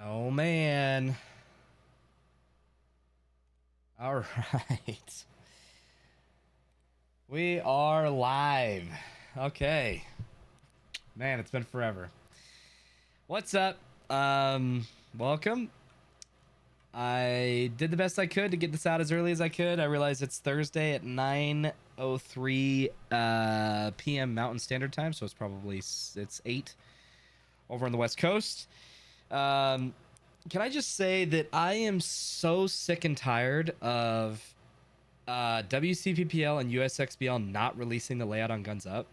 Oh man. All right. We are live. Okay. Man, it's been forever. What's up? Welcome. I did the best I could to get this out as early as I could. I realize it's Thursday at 9:03 p.m. Mountain Standard Time, so it's 8 over on the West Coast. Can I just say that I am so sick and tired of WCPPL and USXBL not releasing the layout on Guns Up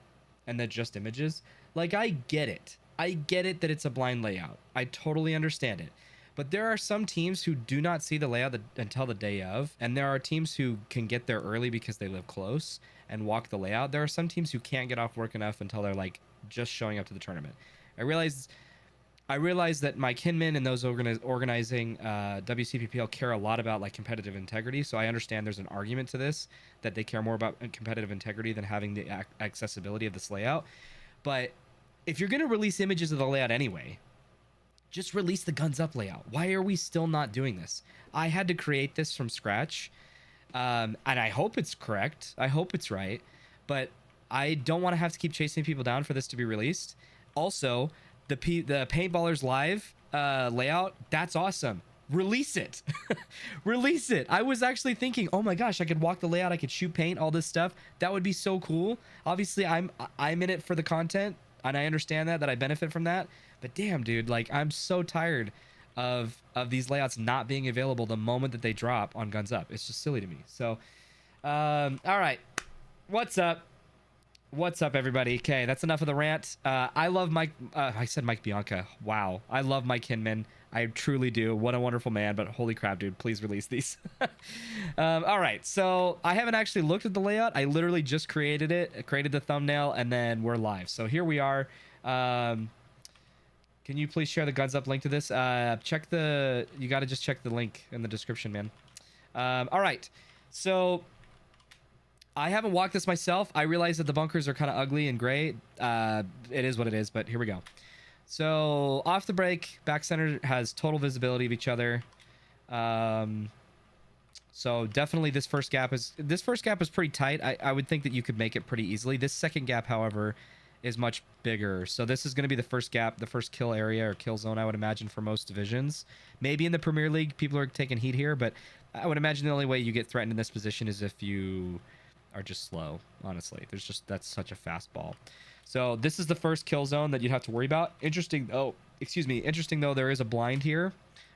and then just images. Like, I get it. I get it that it's a blind layout. I totally understand it. But there are some teams who do not see the layout until the day of, and there are teams who can get there early because they live close and walk the layout. There are some teams who can't get off work enough until they're like just showing up to the tournament. I realize that Mike Hinman and those organizing WCPPL care a lot about like competitive integrity. So I understand there's an argument to this that they care more about competitive integrity than having the accessibility of this layout. But if you're going to release images of the layout anyway, just release the Guns Up layout. Why are we still not doing this? I had to create this from scratch, and I hope it's correct. I hope it's right, but I don't want to have to keep chasing people down for this to be released. Also, the Paintballers Live layout, that's awesome. Release it. Release it. I was actually thinking, oh my gosh, I could walk the layout, I could shoot paint, all this stuff. That would be so cool. Obviously, I'm in it for the content, and I understand that I benefit from that. But damn, dude, like, I'm so tired of these layouts not being available the moment that they drop on Guns Up. It's just silly to me. So, all right. What's up? What's up, everybody? Okay, that's enough of the rant. I love Mike. I said Mike Bianca. Wow. I love Mike Hinman. I truly do. What a wonderful man, but holy crap, dude. Please release these. All right, so I haven't actually looked at the layout. I literally just created it, created the thumbnail, and then we're live. So here we are. Can you please share the Guns Up link to this? You got to just check the link in the description, man. All right, so I haven't walked this myself. I realize that the bunkers are kind of ugly and gray. It is what it is, but here we go. So off the break, back center has total visibility of each other. So definitely this first gap is pretty tight. I would think that you could make it pretty easily. This second gap, however, is much bigger. So this is going to be the first gap, the first kill area or kill zone, I would imagine, for most divisions. Maybe in the Premier League, people are taking heat here, but I would imagine the only way you get threatened in this position is if you are just slow. Honestly, that's such a fast ball. So this is the first kill zone that you'd have to worry about. Interesting though, there is a blind here,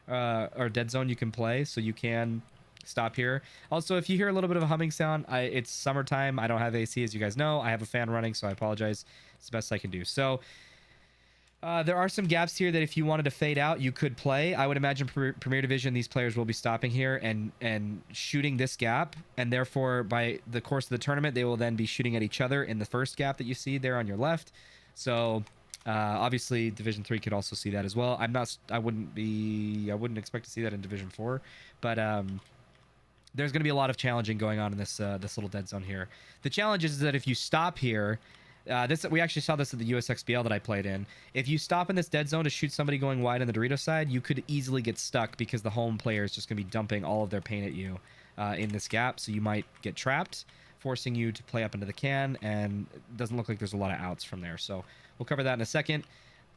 or dead zone you can play, so you can stop here. Also, if you hear a little bit of a humming sound, it's summertime. I don't have AC, as you guys know. I have a fan running, so I apologize. It's the best I can do. So there are some gaps here that if you wanted to fade out, you could play. I would imagine Premier Division, these players will be stopping here and shooting this gap, and therefore by the course of the tournament, they will then be shooting at each other in the first gap that you see there on your left. So obviously Division 3 could also see that as well. I wouldn't expect to see that in Division 4, but there's going to be a lot of challenging going on in this little dead zone here. The challenge is that if you stop here, we actually saw this at the USXBL that I played in. If you stop in this dead zone to shoot somebody going wide on the Dorito side, you could easily get stuck because the home player is just going to be dumping all of their paint at you in this gap. So you might get trapped, forcing you to play up into the can, and it doesn't look like there's a lot of outs from there. So we'll cover that in a second.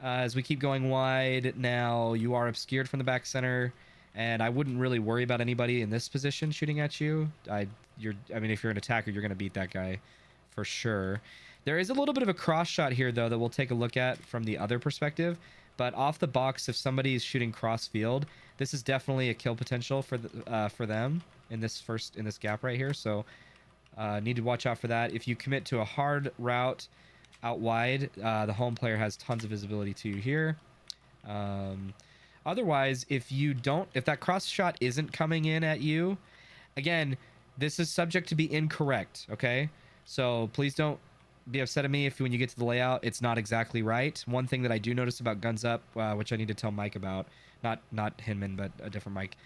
As we keep going wide, now you are obscured from the back center, and I wouldn't really worry about anybody in this position shooting at you. I mean, if you're an attacker, you're going to beat that guy for sure. There is a little bit of a cross shot here, though, that we'll take a look at from the other perspective. But off the box, if somebody is shooting cross field, this is definitely a kill potential for them in this gap right here. So need to watch out for that. If you commit to a hard route out wide, the home player has tons of visibility to you here. Otherwise, if that cross shot isn't coming in at you, again, this is subject to be incorrect. Okay, so please don't be upset at me if when you get to the layout it's not exactly right. One thing that I do notice about Guns Up, which I need to tell Mike about, not Hinman, but a different Mike,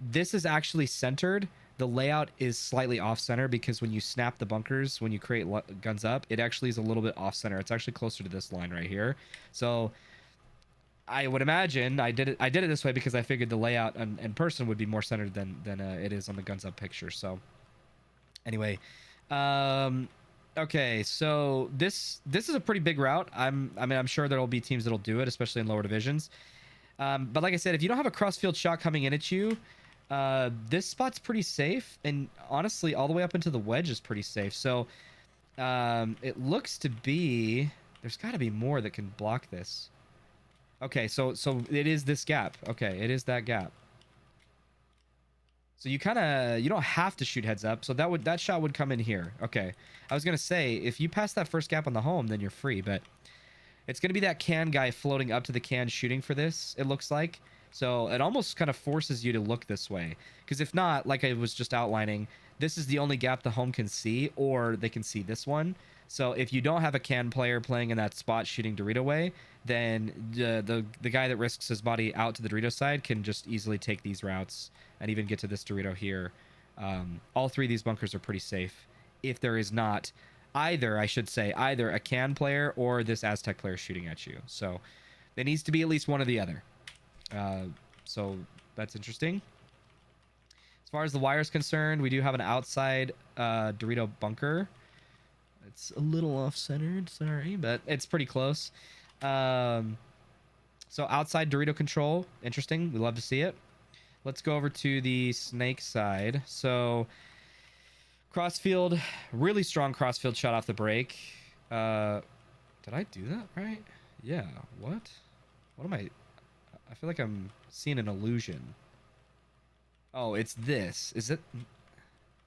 this is actually centered. The layout is slightly off center because when you snap the bunkers, when you create Guns Up, it actually is a little bit off center. It's actually closer to this line right here. So I would imagine I did it this way because I figured the layout in person would be more centered than it is on the guns up picture. So anyway, um, okay, so this is a pretty big route. I mean, I'm sure there'll be teams that'll do it, especially in lower divisions. But like I said, if you don't have a crossfield shot coming in at you, this spot's pretty safe, and honestly, all the way up into the wedge is pretty safe. So it looks to be there's got to be more that can block this. Okay, so it is this gap. Okay, it is that gap. So you don't have to shoot heads up. So that shot would come in here. Okay, I was gonna say if you pass that first gap on the home, then you're free. But it's gonna be that can guy floating up to the can shooting for this. It looks like. So it almost kind of forces you to look this way, because if not, like I was just outlining, this is the only gap the home can see, or they can see this one. So if you don't have a can player playing in that spot shooting Dorito way, then the guy that risks his body out to the Dorito side can just easily take these routes and even get to this Dorito here. All three of these bunkers are pretty safe if there is not either, I should say, either a can player or this Aztec player shooting at you. So there needs to be at least one or the other. So that's interesting. As far as the wire is concerned, we do have an outside Dorito bunker. It's a little off-centered, sorry, but it's pretty close. So outside Dorito control, interesting. We love to see it. Let's go over to the snake side. So crossfield, really strong crossfield shot off the break. Did I do that right? Yeah. What am I feel like I'm seeing an illusion. Oh, it's this. Is it?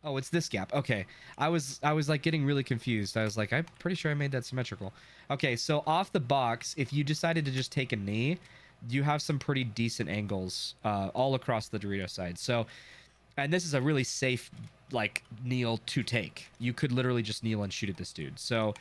Oh, it's this gap. Okay. I was like getting really confused. I was like, I'm pretty sure I made that symmetrical. Okay, so off the box, if you decided to just take a knee, you have some pretty decent angles all across the Dorito side. So, and this is a really safe like kneel to take. You could literally just kneel and shoot at this dude. So,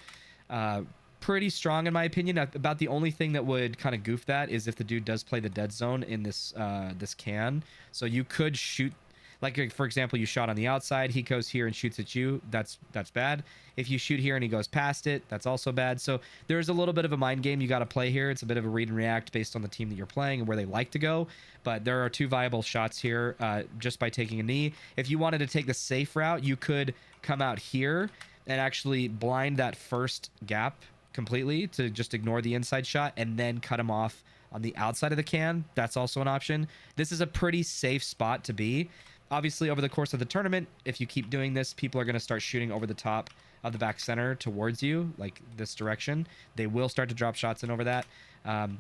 pretty strong in my opinion. About the only thing that would kind of goof that is if the dude does play the dead zone in this this can. So you could shoot, like for example, you shot on the outside, he goes here and shoots at you. That's bad. If you shoot here and he goes past it, that's also bad. So there's a little bit of a mind game you got to play here. It's a bit of a read and react based on the team that you're playing and where they like to go. But there are two viable shots here just by taking a knee. If you wanted to take the safe route, you could come out here and actually blind that first gap completely to just ignore the inside shot and then cut him off on the outside of the can. That's also an option. This is a pretty safe spot to be. Obviously, over the course of the tournament, if you keep doing this, people are going to start shooting over the top of the back center towards you, like this direction. They will start to drop shots in over that.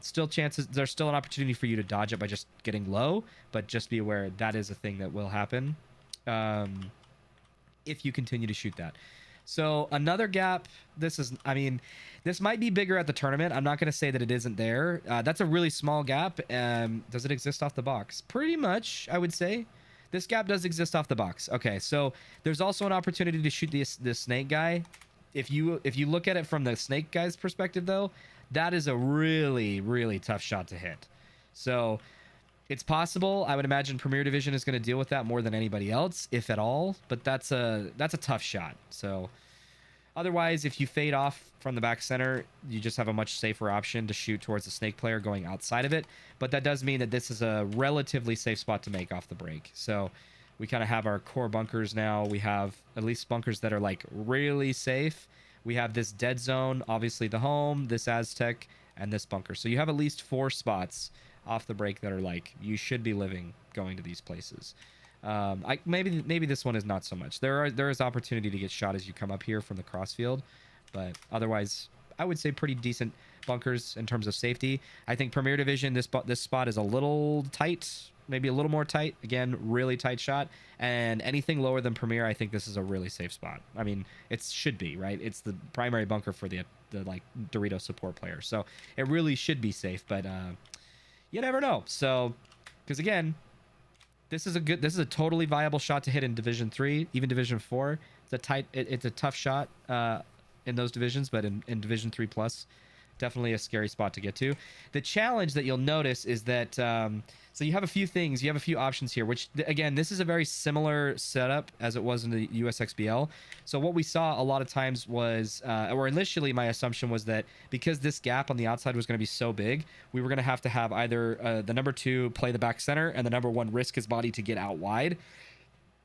Still chances, there's still an opportunity for you to dodge it by just getting low, but just be aware that is a thing that will happen if you continue to shoot that. So another gap, this might be bigger at the tournament. I'm not going to say that it isn't there. That's a really small gap. Does it exist off the box? Pretty much, I would say. This gap does exist off the box. Okay, so there's also an opportunity to shoot this snake guy. If you look at it from the snake guy's perspective, though, that is a really, really tough shot to hit. So it's possible. I would imagine Premier Division is going to deal with that more than anybody else, if at all. But that's a tough shot. So otherwise, if you fade off from the back center, you just have a much safer option to shoot towards the snake player going outside of it. But that does mean that this is a relatively safe spot to make off the break. So we kind of have our core bunkers now. We have at least bunkers that are like really safe. We have this dead zone, obviously the home, this Aztec, and this bunker. So you have at least 4 spots off the break that are like you should be living going to these places. Maybe this one is not so much. There is opportunity to get shot as you come up here from the crossfield, but otherwise I would say pretty decent bunkers in terms of safety. I think Premier Division, this spot is a little tight, maybe a little more tight. Again, really tight shot. And anything lower than Premier, I think this is a really safe spot. I mean, it should be, right? It's the primary bunker for the like Dorito support player, so it really should be safe. But you never know. So, because again, this is a totally viable shot to hit in Division 3, even Division 4. It's a tough shot in those divisions, but in Division 3 plus, definitely a scary spot to get to. The challenge that you'll notice is that So you have a few things, you have a few options here, which again, this is a very similar setup as it was in the USXBL. So what we saw a lot of times was, or initially my assumption was that because this gap on the outside was going to be so big, we were going to have either the number 2 play the back center and the number 1 risk his body to get out wide.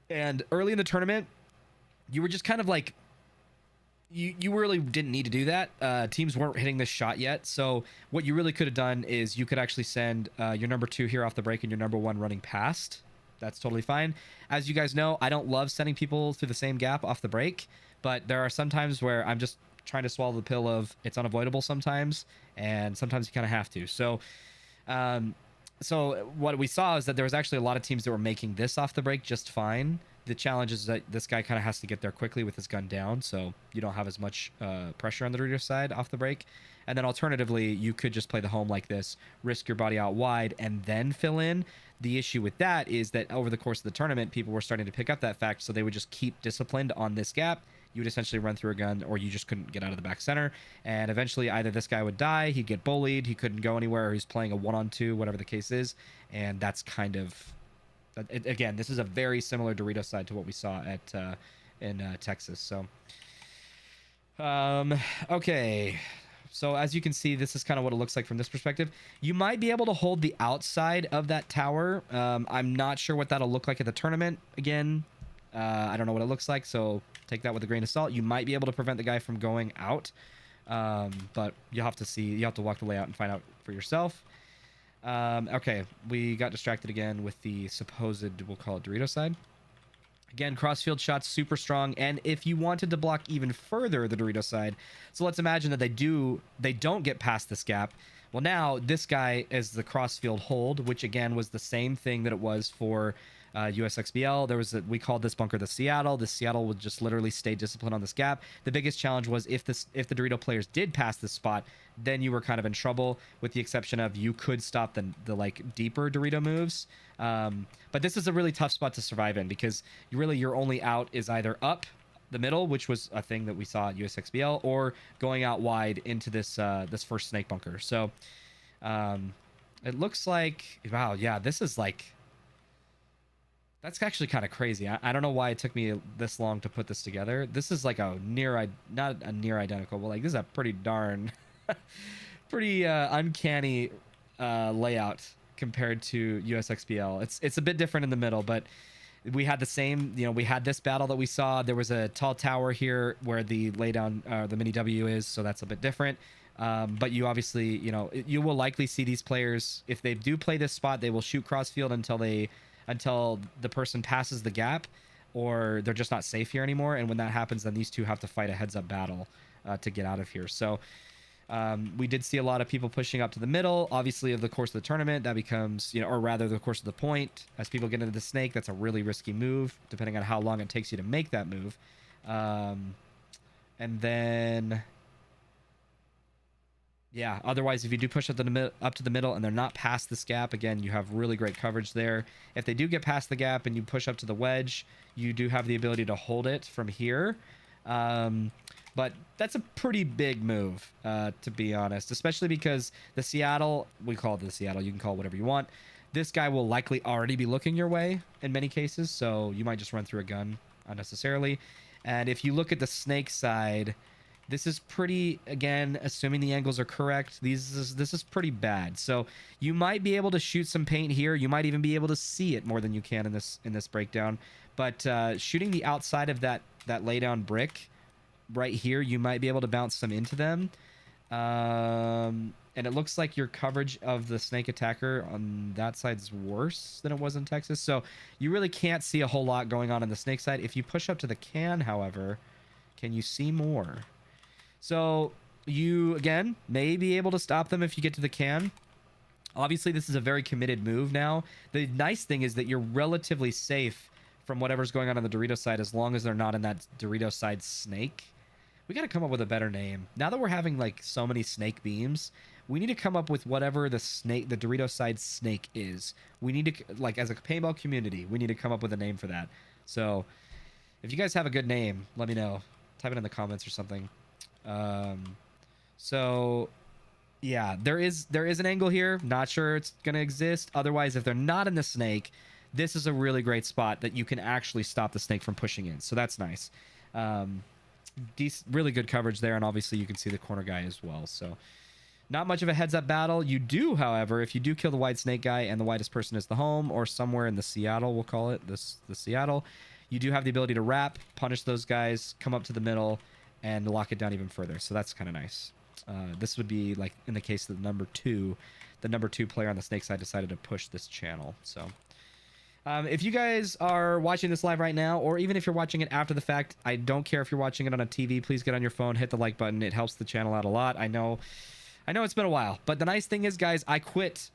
And early in the tournament, you were just kind of like, you really didn't need to do that. Teams weren't hitting this shot yet. So what you really could have done is you could actually send your number 2 here off the break and your number 1 running past. That's totally fine. As you guys know, I don't love sending people through the same gap off the break, but there are some times where I'm just trying to swallow the pill of it's unavoidable sometimes, and sometimes you kind of have to. So so what we saw is that there was actually a lot of teams that were making this off the break just fine. The challenge is that this guy kind of has to get there quickly with his gun down, so you don't have as much pressure on the Dorito side off the break. And then alternatively, you could just play the home like this, risk your body out wide, and then fill in. The issue with that is that over the course of the tournament, people were starting to pick up that fact, so they would just keep disciplined on this gap. You would essentially run through a gun, or you just couldn't get out of the back center. And eventually, either this guy would die, he'd get bullied, he couldn't go anywhere, or he's playing a 1-on-2, whatever the case is. And that's kind of... Again, this is a very similar Dorito side to what we saw at in Texas. So, okay. So as you can see, this is kind of what it looks like from this perspective. You might be able to hold the outside of that tower. I'm not sure what that'll look like at the tournament. Again, I don't know what it looks like, so take that with a grain of salt. You might be able to prevent the guy from going out, but you'll have to see. You have to walk the layout and find out for yourself. Okay, we got distracted again with the supposed, we'll call it Dorito side. Again, crossfield shots super strong, and if you wanted to block even further the Dorito side, so let's imagine that they don't get past this gap. Well, now this guy is the crossfield hold, which again was the same thing that it was for USXBL. There was we called this bunker the Seattle. The Seattle would just literally stay disciplined on this gap. The biggest challenge was if the Dorito players did pass this spot, then you were kind of in trouble, with the exception of you could stop the like deeper Dorito moves. But this is a really tough spot to survive in, because your only out is either up the middle, which was a thing that we saw at USXBL, or going out wide into this this first snake bunker. So it looks like, wow, yeah, this is like, that's actually kind of crazy. I don't know why it took me this long to put this together. This is like a not a near identical, but like this is a pretty darn, pretty uncanny layout compared to USXBL. It's a bit different in the middle, but we had the same, we had this battle that we saw. There was a tall tower here where the laydown, the mini W is, so that's a bit different. But you obviously, you will likely see these players, if they do play this spot, they will shoot crossfield until the person passes the gap, or they're just not safe here anymore. And when that happens, then these two have to fight a heads-up battle to get out of here. So we did see a lot of people pushing up to the middle. Obviously, over the course of the tournament, that becomes, or rather the course of the point, as people get into the snake, that's a really risky move, depending on how long it takes you to make that move. And then... yeah, otherwise, if you do push up to the middle and they're not past this gap, again, you have really great coverage there. If they do get past the gap and you push up to the wedge, you do have the ability to hold it from here. But that's a pretty big move, to be honest, especially because the Seattle, we call it the Seattle, you can call it whatever you want. This guy will likely already be looking your way in many cases, so you might just run through a gun unnecessarily. And if you look at the snake side... this is pretty, again, assuming the angles are correct, this is pretty bad. So you might be able to shoot some paint here. You might even be able to see it more than you can in this breakdown. But shooting the outside of that laydown brick right here, you might be able to bounce some into them. And it looks like your coverage of the snake attacker on that side is worse than it was in Texas. So you really can't see a whole lot going on the snake side. If you push up to the can, however, can you see more? So you, again, may be able to stop them if you get to the can. Obviously, this is a very committed move now. The nice thing is that you're relatively safe from whatever's going on the Dorito side as long as they're not in that Dorito side snake. We got to come up with a better name. Now that we're having, like, so many snake beams, we need to come up with whatever the Dorito side snake is. We need to, like, as a paintball community, we need to come up with a name for that. So if you guys have a good name, let me know. Type it in the comments or something. So Yeah, there is an angle here. Not sure it's gonna exist. Otherwise, if they're not in the snake, this is a really great spot that you can actually stop the snake from pushing in. So that's nice. Um, really good coverage there, and obviously you can see the corner guy as well. So not much of a heads-up battle. You do, however, if you do kill the white snake guy and the whitest person is the home, or somewhere in the Seattle, we'll call it the Seattle, you do have the ability to wrap, punish those guys, come up to the middle, and lock it down even further. So that's kind of nice. This would be like in the case of the number two player on the snake side decided to push this channel. So if you guys are watching this live right now, or even if you're watching it after the fact, I don't care if you're watching it on a TV, please get on your phone, hit the like button. It helps the channel out a lot. I know it's been a while, but the nice thing is, guys, I quit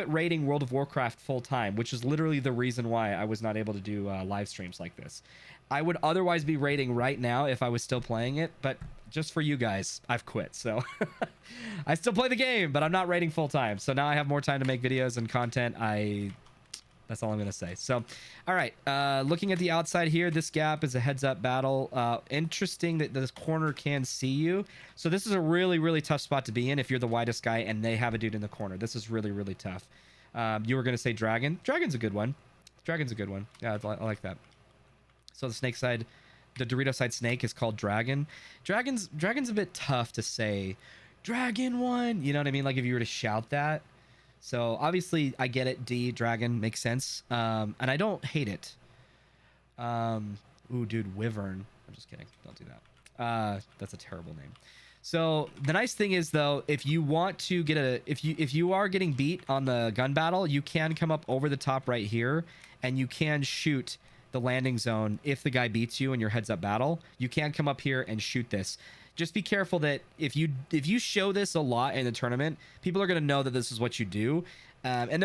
raiding World of Warcraft full time, which is literally the reason why I was not able to do live streams like this. I would otherwise be raiding right now if I was still playing it, but just for you guys, I've quit. So I still play the game, but I'm not raiding full time. So now I have more time to make videos and content. That's all I'm going to say. So, all right. Looking at the outside here, this gap is a heads-up battle. Interesting that this corner can see you. So this is a really, really tough spot to be in if you're the widest guy and they have a dude in the corner. This is really, really tough. You were going to say dragon. Dragon's a good one. Dragon's a good one. Yeah, I like that. So the snake side, the Dorito side snake is called dragon. Dragon's a bit tough to say. Dragon one. You know what I mean? Like if you were to shout that. So obviously I get it. D dragon makes sense. And I don't hate it. Ooh, dude, wyvern. I'm just kidding. Don't do that. That's a terrible name. So the nice thing is though, if you want to get if you are getting beat on the gun battle, you can come up over the top right here and you can shoot the landing zone. If the guy beats you in your heads up battle, you can come up here and shoot this. Just be careful that if you show this a lot in the tournament, people are going to know that this is what you do. And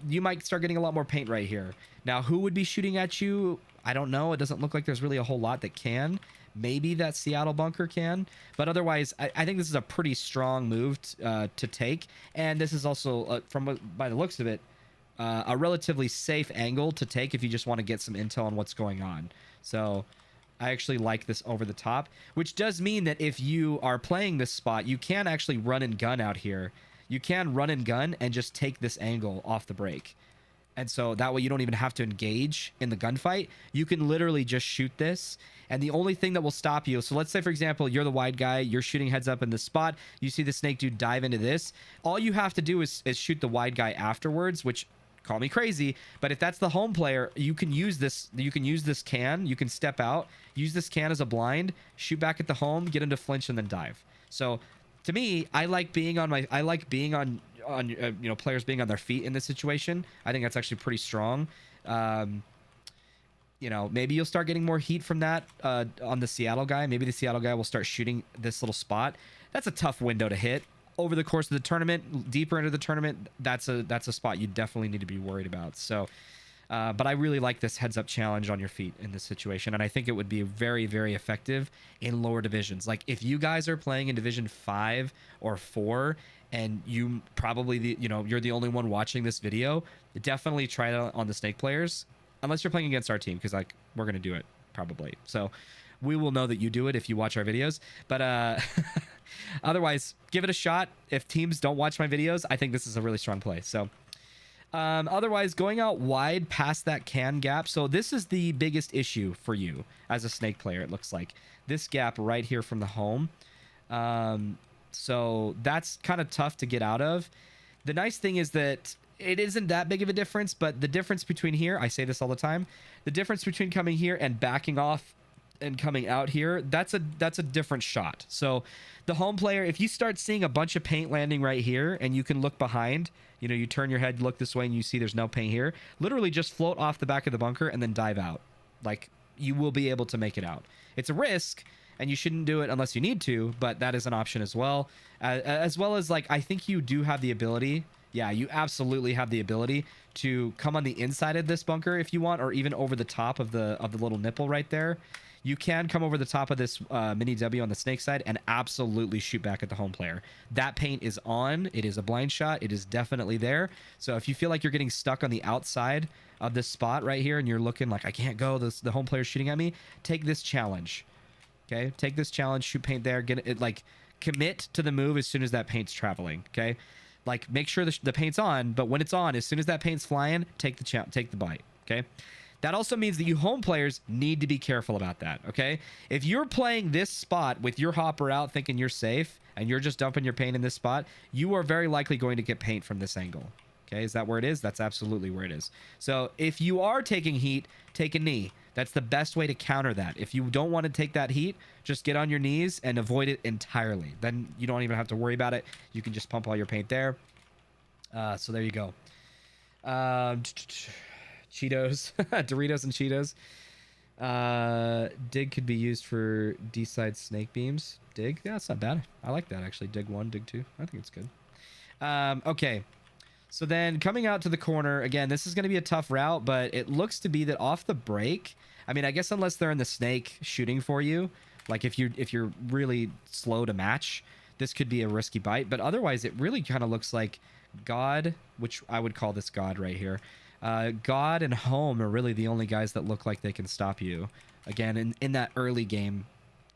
you might start getting a lot more paint right here. Now, who would be shooting at you? I don't know. It doesn't look like there's really a whole lot that can. Maybe that Seattle bunker can. But otherwise, I think this is a pretty strong move to take. And this is also, by the looks of it, a relatively safe angle to take if you just want to get some intel on what's going on. So I actually like this over the top, which does mean that if you are playing this spot, you can actually run and gun out here. You can run and gun and just take this angle off the break. And so that way you don't even have to engage in the gunfight. You can literally just shoot this. And the only thing that will stop you, so let's say, for example, you're the wide guy, you're shooting heads up in this spot, you see the snake dude dive into this. All you have to do is shoot the wide guy afterwards, which, call me crazy, but if that's the home player, you can use this. You can step out, use this can as a blind, shoot back at the home, get into flinch, and then dive. So to me, I like being on players being on their feet in this situation. I think that's actually pretty strong. Maybe you'll start getting more heat from that on the Seattle guy. Maybe the Seattle guy will start shooting this little spot. That's a tough window to hit. Over the course of the tournament, deeper into the tournament, that's a spot you definitely need to be worried about. So, but I really like this heads up challenge on your feet in this situation, and I think it would be very, very effective in lower divisions. Like if you guys are playing in Division 5 or 4, and you probably you're the only one watching this video, definitely try it on the snake players, unless you're playing against our team, because like we're gonna do it probably. So we will know that you do it if you watch our videos, but otherwise give it a shot. If teams don't watch my videos, I think this is a really strong play. So otherwise, going out wide past that can gap, so this is the biggest issue for you as a snake player. It looks like this gap right here from the home, so that's kind of tough to get out of. The nice thing is that it isn't that big of a difference, but the difference between here, I say this all the time, the difference between coming here and backing off and coming out here, that's a different shot. So the home player, if you start seeing a bunch of paint landing right here and you can look behind, you turn your head, look this way, and you see there's no paint here, literally just float off the back of the bunker and then dive out. Like, you will be able to make it out. It's a risk, and you shouldn't do it unless you need to, but that is an option as well. As well as, like, I think you do have the ability, yeah, you absolutely have the ability to come on the inside of this bunker if you want, or even over the top of the little nipple right there. You can come over the top of this mini W on the snake side and absolutely shoot back at the home player. That paint is on. It is a blind shot. It is definitely there. So if you feel like you're getting stuck on the outside of this spot right here and you're looking like, I can't go, the home player's shooting at me, take this challenge. Okay? Take this challenge, shoot paint there, get it, like, commit to the move as soon as that paint's traveling. Okay, like make sure the paint's on, but when it's on, as soon as that paint's flying, take the bite. Okay. That also means that you home players need to be careful about that, okay? If you're playing this spot with your hopper out thinking you're safe and you're just dumping your paint in this spot, you are very likely going to get paint from this angle, okay? Is that where it is? That's absolutely where it is. So if you are taking heat, take a knee. That's the best way to counter that. If you don't want to take that heat, just get on your knees and avoid it entirely. Then you don't even have to worry about it. You can just pump all your paint there. So there you go. Cheetos, Doritos and Cheetos. Dig could be used for D-side snake beams. Dig, yeah, that's not bad. I like that actually. Dig 1, dig 2. I think it's good. Okay, so then coming out to the corner again. This is going to be a tough route, but it looks to be that off the break. I mean, I guess unless they're in the snake shooting for you, like if you're really slow to match, this could be a risky bite. But otherwise, it really kind of looks like God, which I would call this God right here. God and Home are really the only guys that look like they can stop you. Again, in that early game,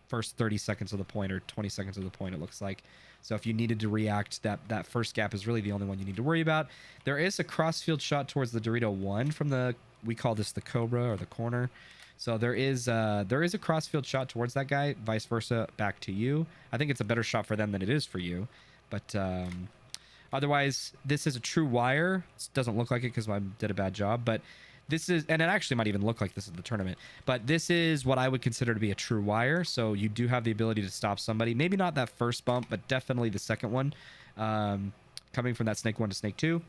first 30 seconds of the point or 20 seconds of the point, it looks like. So if you needed to react, that first gap is really the only one you need to worry about. There is a crossfield shot towards the Dorito 1 from the, we call this the Cobra or the corner. So there is a crossfield shot towards that guy, vice versa, back to you. I think it's a better shot for them than it is for you. But otherwise, this is a true wire. It doesn't look like it because I did a bad job, but this is, and it actually might even look like this is the tournament, but this is what I would consider to be a true wire. So you do have the ability to stop somebody. Maybe not that first bump, but definitely the second one. Coming from that snake 1 to snake 2.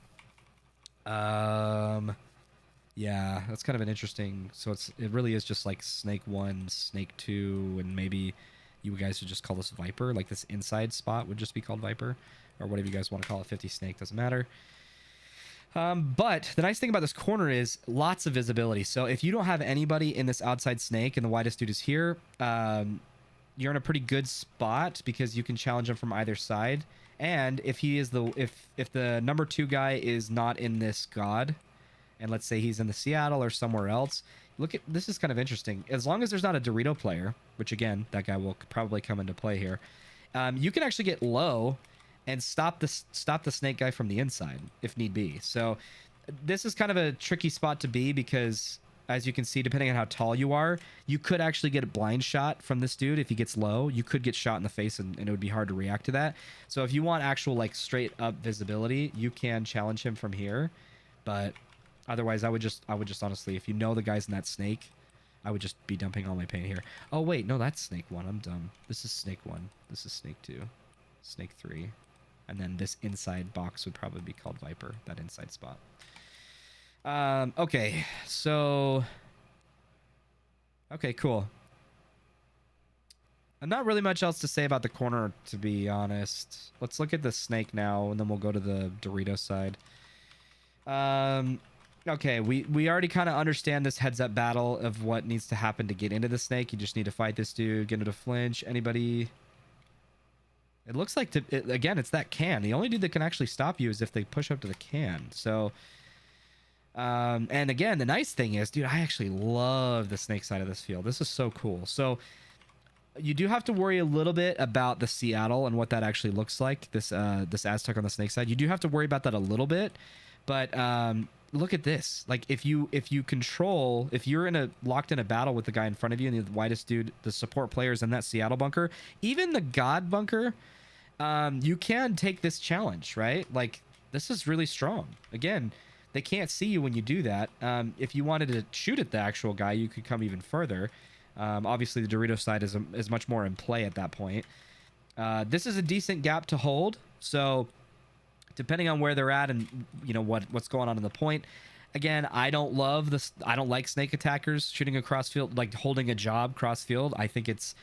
Yeah, that's kind of an interesting, so it really is just like snake 1, snake 2, and maybe you guys would just call this Viper. Like this inside spot would just be called Viper, or whatever you guys want to call it. 50 snake, doesn't matter. But the nice thing about this corner is lots of visibility. So if you don't have anybody in this outside snake and the widest dude is here, you're in a pretty good spot because you can challenge him from either side. And if he is if the number 2 guy is not in this God, and let's say he's in the Seattle or somewhere else, look at this is kind of interesting. As long as there's not a Dorito player, which again that guy will probably come into play here, you can actually get low and stop the snake guy from the inside if need be. So this is kind of a tricky spot to be because, as you can see, depending on how tall you are, you could actually get a blind shot from this dude. If he gets low, you could get shot in the face and it would be hard to react to that. So if you want actual like straight up visibility, you can challenge him from here. But otherwise, I would just honestly, if you know the guy's in that snake, I would just be dumping all my paint here. Oh wait, no, that's snake 1. I'm dumb. This is snake 1. This is snake 2. Snake 3. And then this inside box would probably be called Viper, that inside spot. Okay, so... Okay, cool. And not really much else to say about the corner, to be honest. Let's look at the snake now, and then we'll go to the Dorito side. Okay, we already kind of understand this heads-up battle of what needs to happen to get into the snake. You just need to fight this dude, get him to flinch. Anybody... It looks like, again, it's that can. The only dude that can actually stop you is if they push up to the can. So, and again, the nice thing is, dude, I actually love the snake side of this field. This is so cool. So, you do have to worry a little bit about the Seattle and what that actually looks like. This Aztec on the snake side. You do have to worry about that a little bit. But look at this. Like, if you're locked in a battle with the guy in front of you and the widest dude, the support players in that Seattle bunker, even the God bunker, you can take this challenge, right? Like, this is really strong. Again, they can't see you when you do that. If you wanted to shoot at the actual guy, you could come even further. Obviously, the Dorito side is much more in play at that point. This is a decent gap to hold. So, depending on where they're at and you know what's going on in the point. Again, I don't love this. I don't like snake attackers shooting across field, like holding a job cross field. I think it's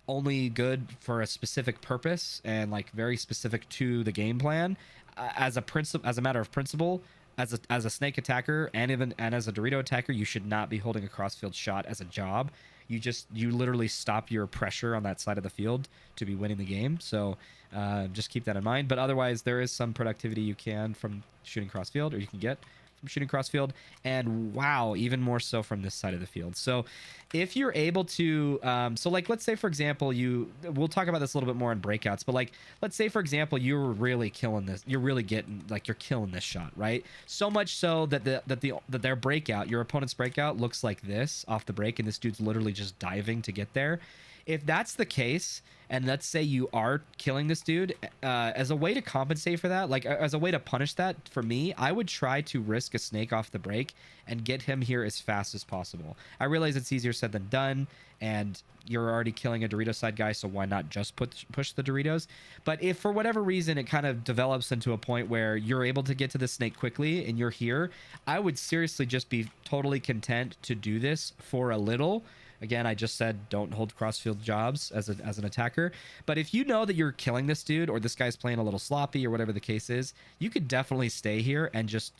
only good for a specific purpose and like very specific to the game plan. As a matter of principle, as a snake attacker and as a Dorito attacker, you should not be holding a cross field shot as a job. You literally stop your pressure on that side of the field to be winning the game. So just keep that in mind. But otherwise, there is some productivity you can from shooting cross field, or you can get shooting cross field, and wow, even more so from this side of the field. So if you're able to so like let's say for example we'll talk about this a little bit more in breakouts, but like let's say for example you're really killing this, you're really getting like you're killing this shot, right? So much so that their breakout, your opponent's breakout, looks like this off the break, and this dude's literally just diving to get there. If that's the case, and let's say you are killing this dude, as a way to compensate for that, like as a way to punish that, for me, I would try to risk a snake off the break and get him here as fast as possible. I realize it's easier said than done, and you're already killing a Dorito side guy, so why not just push the Doritos? But if for whatever reason it kind of develops into a point where you're able to get to the snake quickly and you're here, I would seriously just be totally content to do this for a little. Again, I just said don't hold crossfield jobs as an attacker. But if you know that you're killing this dude, or this guy's playing a little sloppy, or whatever the case is, you could definitely stay here and just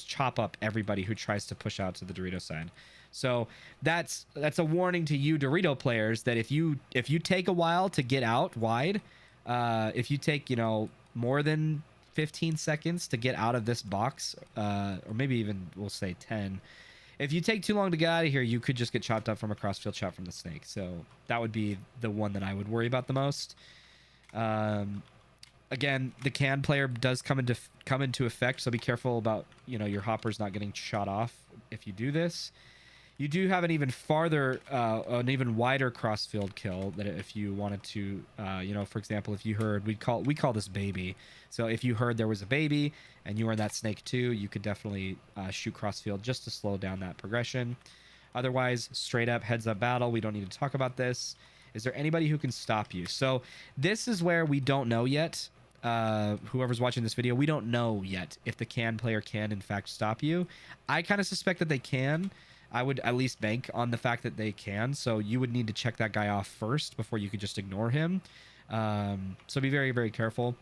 chop up everybody who tries to push out to the Dorito side. So that's a warning to you Dorito players, that if you take a while to get out wide, if you take more than 15 seconds to get out of this box, or maybe even we'll say 10. If you take too long to get out of here, you could just get chopped up from a crossfield shot from the snake. So that would be the one that I would worry about the most. Again, the can player does come into effect, so be careful about your hoppers not getting shot off if you do this. You do have an even farther, an even wider crossfield kill that if you wanted to, for example, if you heard, we call this baby. So if you heard there was a baby and you were in that snake too, you could definitely shoot crossfield just to slow down that progression. Otherwise, straight up heads up battle. We don't need to talk about this. Is there anybody who can stop you? So this is where we don't know yet. Whoever's watching this video, we don't know yet if the can player can in fact stop you. I kind of suspect that they can. I would at least bank on the fact that they can. So you would need to check that guy off first before you could just ignore him. So be very, very careful.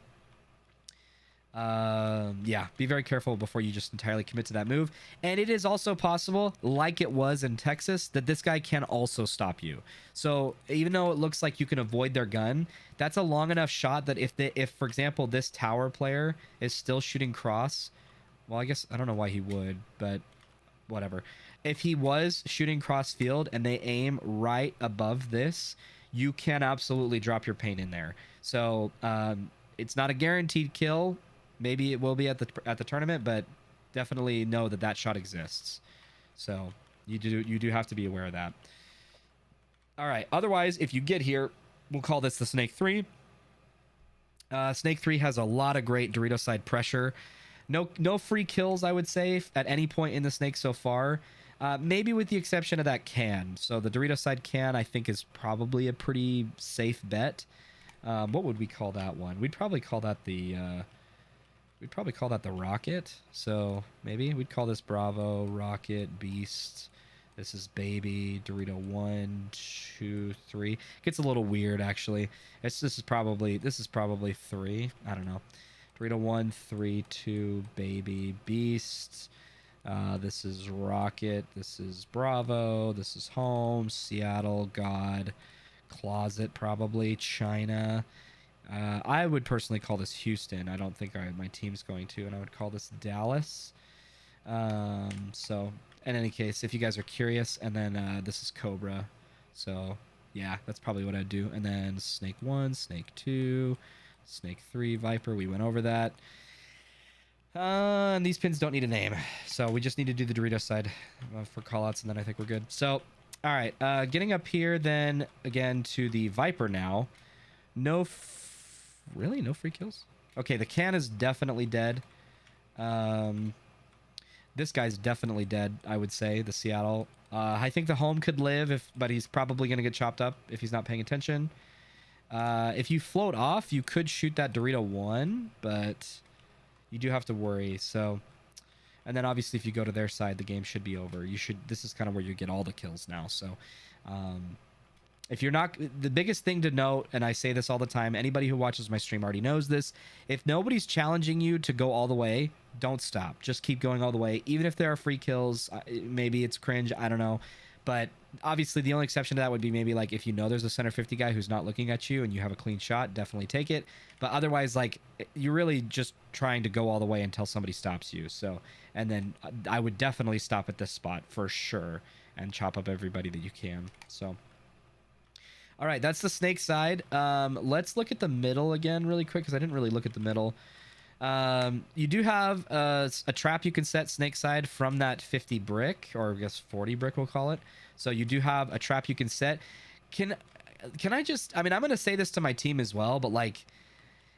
Yeah, be very careful before you just entirely commit to that move. And it is also possible, like it was in Texas, that this guy can also stop you. So even though it looks like you can avoid their gun, that's a long enough shot that if for example this tower player is still shooting cross, well, I guess I don't know why he would, but whatever. If he was shooting cross field and they aim right above this, you can absolutely drop your paint in there. So it's not a guaranteed kill. Maybe it will be at the tournament, but definitely know that shot exists. So you do have to be aware of that. All right. Otherwise, if you get here, we'll call this the Snake 3. Snake 3 has a lot of great Dorito side pressure. No free kills, I would say, at any point in the Snake so far. Maybe with the exception of that can. So the Dorito side can, I think, is probably a pretty safe bet. What would we call that one? We'd probably call that the Rocket. So maybe we'd call this Bravo, Rocket, Beast. This is Baby, Dorito 1, 2, 3. Gets a little weird actually. This is probably 3. I don't know. Dorito 1, 3, 2, Baby, Beast. This is Rocket. This is Bravo. This is Home, Seattle, God, Closet, probably China. I would personally call this Houston. I don't think my team's going to, and I would call this Dallas. So in any case, if you guys are curious, and then this is Cobra. So yeah, that's probably what I'd do. And then Snake 1, Snake 2, Snake 3, Viper. We went over that. And these pins don't need a name, so we just need to do the Dorito side for callouts, and then I think we're good. So, all right, getting up here then again to the Viper now. Really no free kills? Okay, the can is definitely dead. This guy's definitely dead, I would say, the Seattle. I think the Home could live, but he's probably going to get chopped up if he's not paying attention. If you float off, you could shoot that Dorito 1, but you do have to worry. So, and then obviously if you go to their side, the game should be over. This is kind of where you get all the kills now. So, if you're not, the biggest thing to note, and I say this all the time, anybody who watches my stream already knows this, if nobody's challenging you to go all the way, don't stop. Just keep going all the way. Even if there are free kills, maybe it's cringe, I don't know. But obviously the only exception to that would be maybe like if you know there's a center 50 guy who's not looking at you and you have a clean shot, definitely take it. But otherwise, like, you're really just trying to go all the way until somebody stops you. So, and then I would definitely stop at this spot for sure and chop up everybody that you can. So, all right, that's the snake side. Let's look at the middle again really quick because I didn't really look at the middle. You do have a trap you can set snake side from that 50 brick, or I guess 40 brick we'll call it. So you do have a trap you can set. Can I just, I mean, I'm going to say this to my team as well, but like,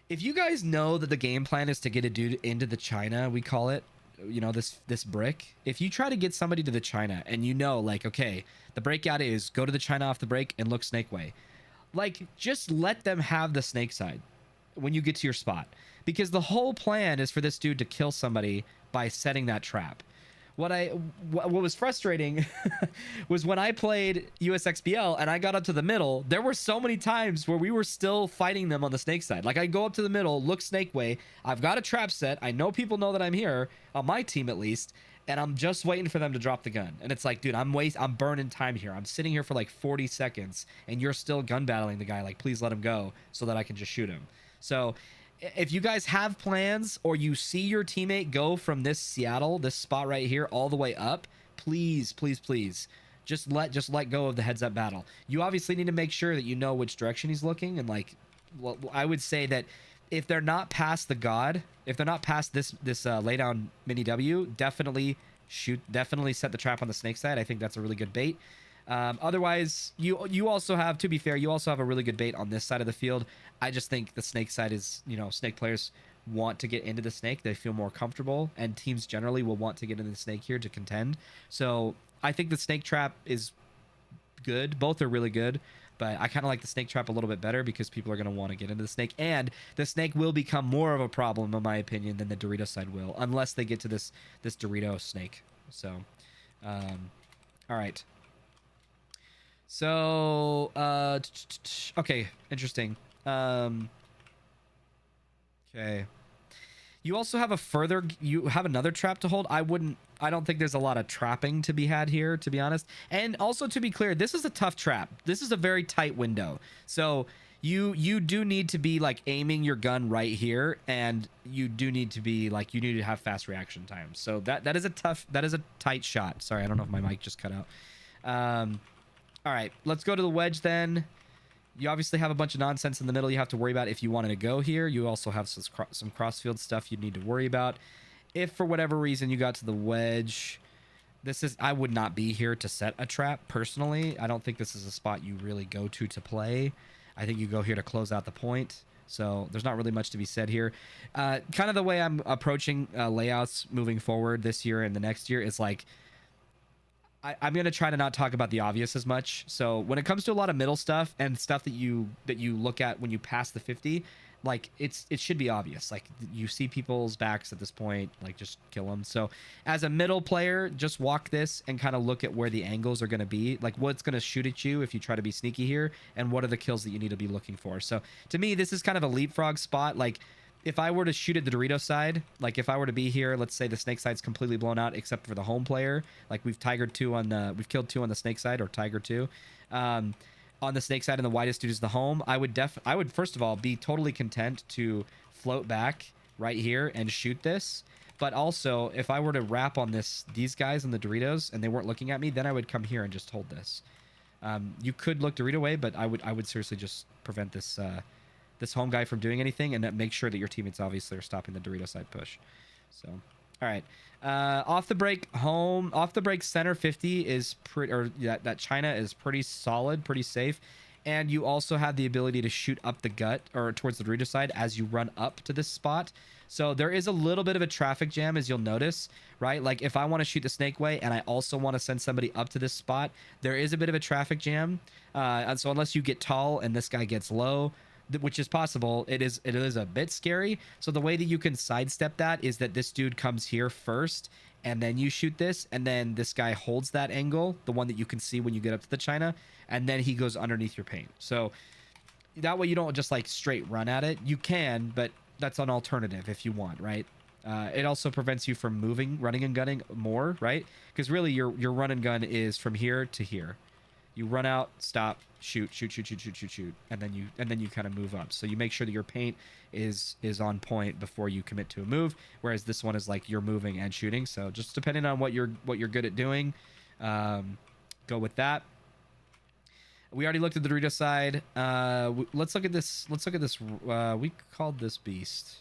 if you guys know that the game plan is to get a dude into the China, we call it, you know, this brick. If you try to get somebody to the China and you know, like, okay, the breakout is go to the China off the break and look snake way. Like, just let them have the snake side when you get to your spot. Because the whole plan is for this dude to kill somebody by setting that trap. What was frustrating was when I played USXBL and I got up to the middle, there were so many times where we were still fighting them on the snake side. Like, I go up to the middle, look snake way, I've got a trap set, I know people know that I'm here, on my team at least, and I'm just waiting for them to drop the gun. And it's like, dude, I'm burning time here. I'm sitting here for like 40 seconds, and you're still gun battling the guy. Like, please let him go so that I can just shoot him. So if you guys have plans or you see your teammate go from this Seattle, this spot right here, all the way up, please, please, please, just let go of the heads up battle. You obviously need to make sure that you know which direction he's looking. And like, well, I would say that if they're not past the God, if they're not past this lay down mini W, definitely shoot, definitely set the trap on the snake side. I think that's a really good bait. Otherwise, you also have, to be fair, you also have a really good bait on this side of the field. I just think the snake side is, you know, snake players want to get into the snake. They feel more comfortable, and teams generally will want to get into the snake here to contend. So I think the snake trap is good. Both are really good, but I kind of like the snake trap a little bit better because people are going to want to get into the snake, and the snake will become more of a problem, in my opinion, than the Dorito side will, unless they get to this Dorito snake. So, all right. So, okay, interesting. Okay. You also have you have another trap to hold. I don't think there's a lot of trapping to be had here, to be honest. And also, to be clear, this is a tough trap. This is a very tight window. So you do need to be like aiming your gun right here, and you do need to be like, you need to have fast reaction times. So that is a tight shot. Sorry, I don't know if my mic just cut out. All right, let's go to the wedge then. You obviously have a bunch of nonsense in the middle you have to worry about if you wanted to go here. You also have some crossfield stuff you need to worry about. If for whatever reason you got to the wedge, I would not be here to set a trap personally. I don't think this is a spot you really go to play. I think you go here to close out the point. So there's not really much to be said here. Kind of the way I'm approaching layouts moving forward this year and the next year is like, I'm going to try to not talk about the obvious as much. So when it comes to a lot of middle stuff and stuff that you look at when you pass the 50, like it should be obvious. Like, you see people's backs at this point, like, just kill them. So as a middle player, just walk this and kind of look at where the angles are going to be, like what's going to shoot at you if you try to be sneaky here, and what are the kills that you need to be looking for. So to me, this is kind of a leapfrog spot. Like, if I were to shoot at the Dorito side, like if I were to be here, let's say the snake side's completely blown out except for the home player, like we've killed 2 on the snake side, or tiger 2. On the snake side, and the widest dude is the home, I would first of all be totally content to float back right here and shoot this. But also, if I were to wrap on these guys in the Doritos and they weren't looking at me, then I would come here and just hold this. You could look Dorito way, but I would seriously just prevent this home guy from doing anything, and make sure that your teammates obviously are stopping the Dorito side push. So, all right. Off the break center 50 is pretty, or that China is pretty solid, pretty safe. And you also have the ability to shoot up the gut or towards the Dorito side as you run up to this spot. So there is a little bit of a traffic jam, as you'll notice, right? Like if I want to shoot the snake way and I also want to send somebody up to this spot, there is a bit of a traffic jam. And so unless you get tall and this guy gets low, which is possible, it is a bit scary. So the way that you can sidestep that is that this dude comes here first, and then you shoot this, and then this guy holds that angle, the one that you can see when you get up to the China, and then he goes underneath your paint. So that way you don't just like straight run at it. You can, but that's an alternative if you want, right? It also prevents you from moving, running and gunning more, right? Because really your run and gun is from here to here. You run out, stop, shoot, shoot, shoot, shoot, shoot, shoot, shoot, and then you kind of move up. So you make sure that your paint is on point before you commit to a move. Whereas this one is like you're moving and shooting. So just depending on what you're good at doing, go with that. We already looked at the Dorito side. Let's look at this. Let's look at this. We called this Beast.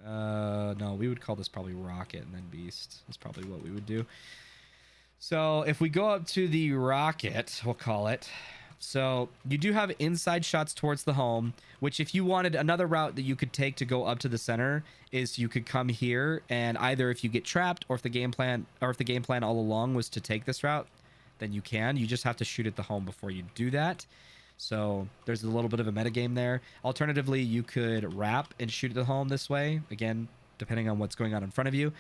No, we would call this probably Rocket and then Beast. That's probably what we would do. So if we go up to the Rocket, we'll call it. So you do have inside shots towards the home, which if you wanted another route that you could take to go up to the center is you could come here, and either if you get trapped or if the game plan all along was to take this route, then you can. You just have to shoot at the home before you do that. So there's a little bit of a metagame there. Alternatively, you could wrap and shoot at the home this way. Again, depending on what's going on in front of you.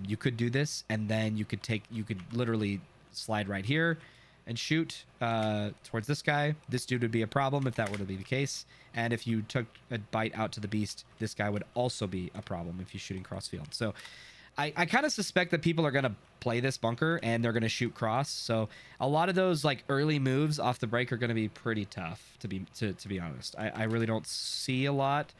You could do this, and then you could literally slide right here and shoot towards this guy. This dude would be a problem if that were to be the case. And if you took a bite out to the Beast, this guy would also be a problem if you're shooting cross field. So I kind of suspect that people are going to play this bunker and they're going to shoot cross. So a lot of those like early moves off the break are going to be pretty tough, to be honest. I really don't see a lot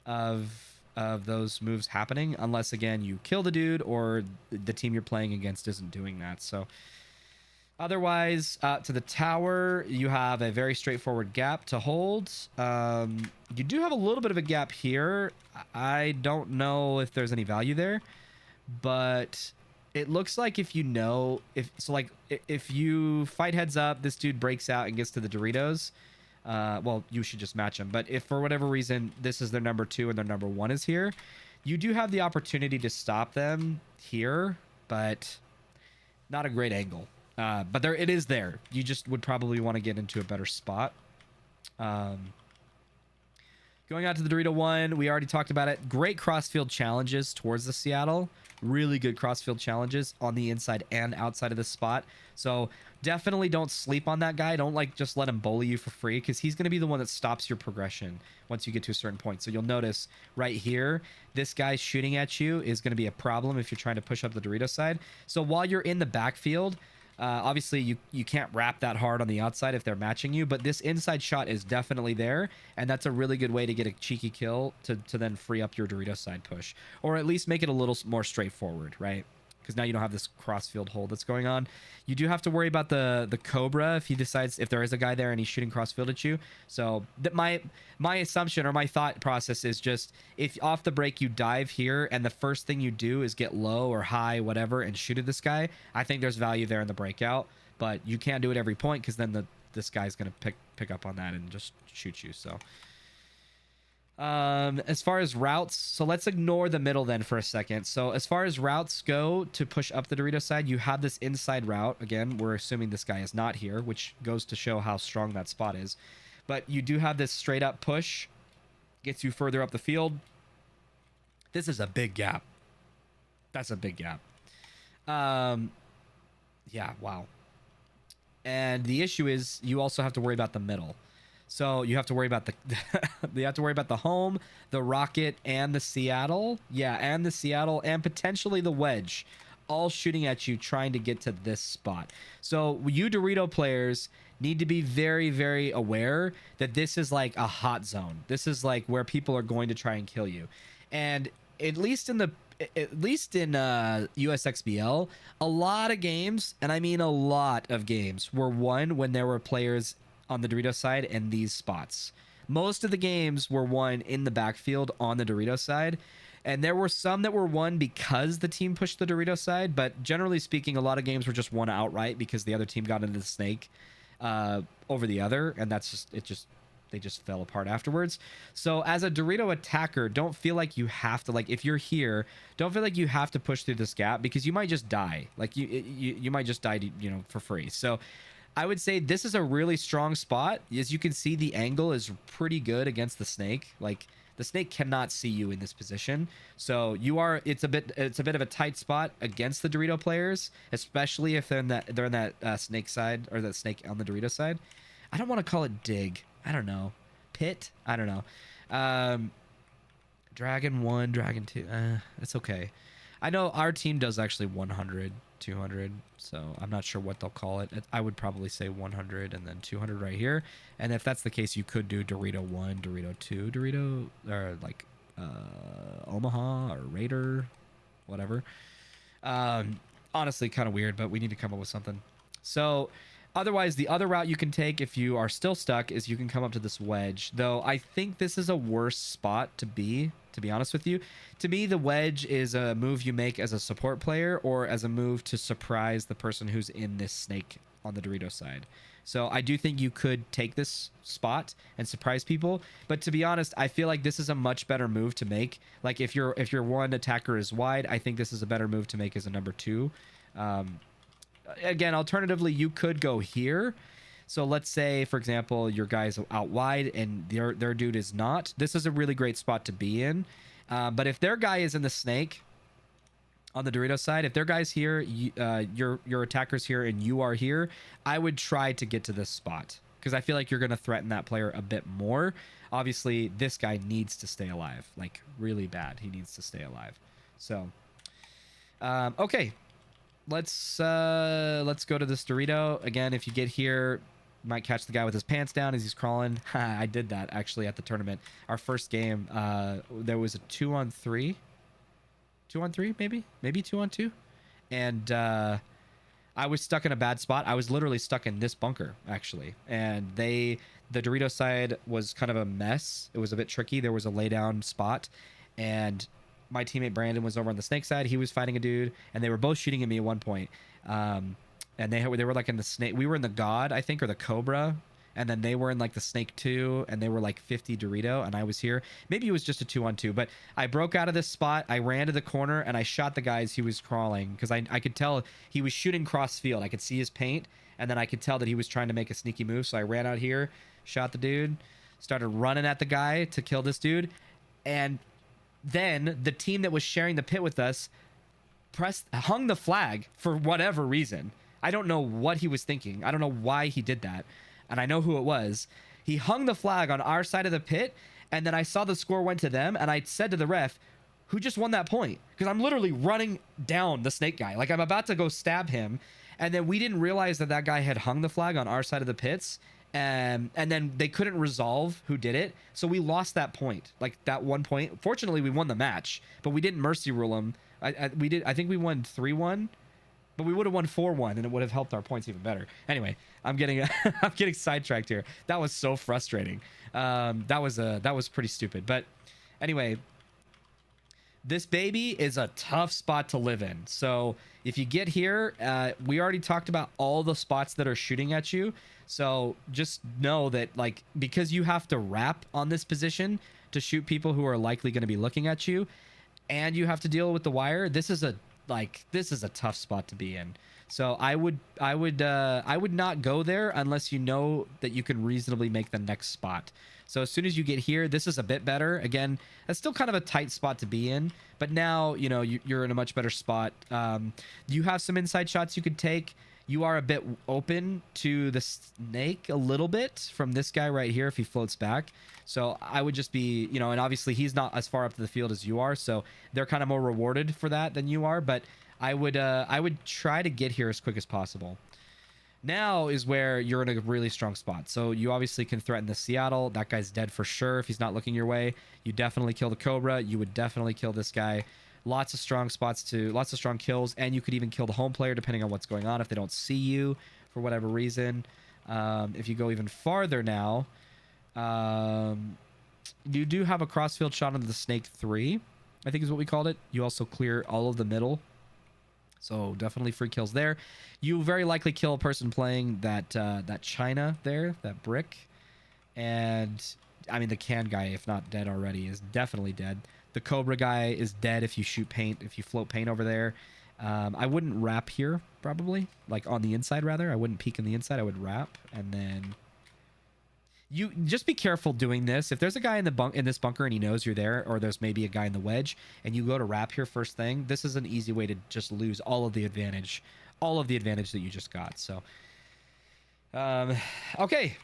of those moves happening unless, again, you kill the dude or the team you're playing against isn't doing that. So otherwise, to the tower, you have a very straightforward gap to hold. You do have a little bit of a gap here. I don't know if there's any value there, but it looks like if you fight heads up, this dude breaks out and gets to the Doritos. Well, you should just match them. But if for whatever reason this is their number 2 and their number 1 is here, you do have the opportunity to stop them here, but not a great angle. But there it is there. You just would probably want to get into a better spot. Going out to the Dorito 1, we already talked about it. Great crossfield challenges towards the Seattle. Really good crossfield challenges on the inside and outside of the spot. So definitely don't sleep on that guy. Don't just let him bully you for free, because he's going to be the one that stops your progression once you get to a certain point. So you'll notice right here, this guy shooting at you is going to be a problem if you're trying to push up the Dorito side. So while you're in the backfield, obviously you can't wrap that hard on the outside if they're matching you, but this inside shot is definitely there, and that's a really good way to get a cheeky kill to then free up your Dorito side push, or at least make it a little more straightforward, right? Because now you don't have this crossfield hold that's going on. You do have to worry about the Cobra if there is a guy there and he's shooting crossfield at you. So my assumption or my thought process is just, if off the break you dive here and the first thing you do is get low or high, whatever, and shoot at this guy, I think there's value there in the breakout. But you can't do it every point, because then this guy's going to pick up on that and just shoot you. So as far as routes, so let's ignore the middle then for a second. So as far as routes go to push up the Dorito side, you have this inside route. Again, we're assuming this guy is not here, which goes to show how strong that spot is. But you do have this straight up push, gets you further up the field. This is a big gap. That's a big gap. Yeah, wow. And the issue is you also have to worry about the middle. So you have to worry about the home, the Rocket, and the Seattle. Yeah, and the Seattle, and potentially the wedge, all shooting at you, trying to get to this spot. So you Dorito players need to be very, very aware that this is like a hot zone. This is like where people are going to try and kill you. And at least in USXBL, a lot of games, and I mean a lot of games, were won when there were players on the Dorito side in these spots. Most of the games were won in the backfield on the Dorito side, and there were some that were won because the team pushed the Dorito side, but generally speaking, a lot of games were just won outright because the other team got into the snake over the other, and they just fell apart afterwards. So as a Dorito attacker, don't feel like you have to, if you're here, don't feel like you have to push through this gap, because you might just die. You might just die for free. So I would say this is a really strong spot. As you can see, the angle is pretty good against the snake. The snake cannot see you in this position. So it's a bit of a tight spot against the Dorito players, especially if they're in that snake side, or that snake on the Dorito side. I don't want to call it dig. I don't know. Pit? I don't know. Dragon 1, Dragon 2. It's okay. I know our team does actually 100, 200, so I'm not sure what they'll call it. I would probably say 100 and then 200 right here. And if that's the case, you could do Dorito 1, Dorito 2, Dorito, or like Omaha or Raider, whatever. Honestly, kind of weird, but we need to come up with something. So otherwise, the other route you can take if you are still stuck is you can come up to this wedge. Though I think this is a worse spot to be honest with you. To me, the wedge is a move you make as a support player or as a move to surprise the person who's in this snake on the Dorito side. So I do think you could take this spot and surprise people, but to be honest, I feel like this is a much better move to make. Like if your one attacker is wide, I think this is a better move to make as a number 2. Again, alternatively, you could go here. So let's say, for example, your guy's out wide and their dude is not. This is a really great spot to be in. But if their guy is in the snake on the Dorito side, if their guy's here, your attacker's here, and you are here, I would try to get to this spot because I feel like you're going to threaten that player a bit more. Obviously, this guy needs to stay alive, like really bad. He needs to stay alive. So, okay. Let's go to this Dorito again. If you get here, you might catch the guy with his pants down as he's crawling. I did that actually at the tournament. Our first game, there was a 2-on-3, maybe 2-on-2, and I was stuck in a bad spot. I was literally stuck in this bunker actually, and the Dorito side was kind of a mess. It was a bit tricky. There was a laydown spot, and my teammate Brandon was over on the snake side. He was fighting a dude, and they were both shooting at me at one point. And they were like in the snake. We were in the God, I think, or the Cobra, and then they were in like the Snake 2, and they were like 50 Dorito, and I was here. Maybe it was just a 2-on-2, but I broke out of this spot. I ran to the corner, and I shot the guy as he was crawling because I could tell he was shooting cross field. I could see his paint, and then I could tell that he was trying to make a sneaky move. So I ran out here, shot the dude, started running at the guy to kill this dude, and then the team that was sharing the pit with us hung the flag for whatever reason. I don't know what he was thinking. I don't know why he did that. And I know who it was. He hung the flag on our side of the pit, and then I saw the score went to them, and I said to the ref, who just won that point? Because I'm literally running down the snake guy. Like I'm about to go stab him. And then we didn't realize that that guy had hung the flag on our side of the pits. And then they couldn't resolve who did it, so we lost that point, like that 1 point. Fortunately, we won the match, but we didn't mercy rule them. We did. I think we won 3-1, but we would have won 4-1, and it would have helped our points even better. Anyway, I'm getting I'm getting sidetracked here. That was so frustrating. That was pretty stupid. But anyway, this baby is a tough spot to live in. So if you get here, we already talked about all the spots that are shooting at you. So just know that, like, because you have to wrap on this position to shoot people who are likely going to be looking at you, and you have to deal with the wire, this is a tough spot to be in. So I would not go there unless you know that you can reasonably make the next spot. So as soon as you get here, this is a bit better. Again, that's still kind of a tight spot to be in, but now you know you're in a much better spot. You have some inside shots you could take. You are a bit open to the snake a little bit from this guy right here if he floats back. So I would just be, you know, and obviously he's not as far up to the field as you are, so they're kind of more rewarded for that than you are. But I would try to get here as quick as possible. Now is where you're in a really strong spot. So you obviously can threaten the Seattle. That guy's dead for sure if he's not looking your way. You definitely kill the Cobra. You would definitely kill this guy. Lots of strong kills, and you could even kill the home player depending on what's going on if they don't see you for whatever reason. If you go even farther now, you do have a crossfield shot on the Snake 3, I think is what we called it. You also clear all of the middle, so definitely free kills there. You very likely kill a person playing that China there, that brick, and I mean the can guy, if not dead already, is definitely dead. The Cobra guy is dead if you shoot paint, if you float paint over there. I wouldn't wrap here, probably. Like on the inside, rather. I wouldn't peek in the inside. I would wrap. And then you just be careful doing this. If there's a guy in this bunker and he knows you're there, or there's maybe a guy in the wedge, and you go to wrap here first thing, this is an easy way to just lose all of the advantage. All of the advantage that you just got. So, okay.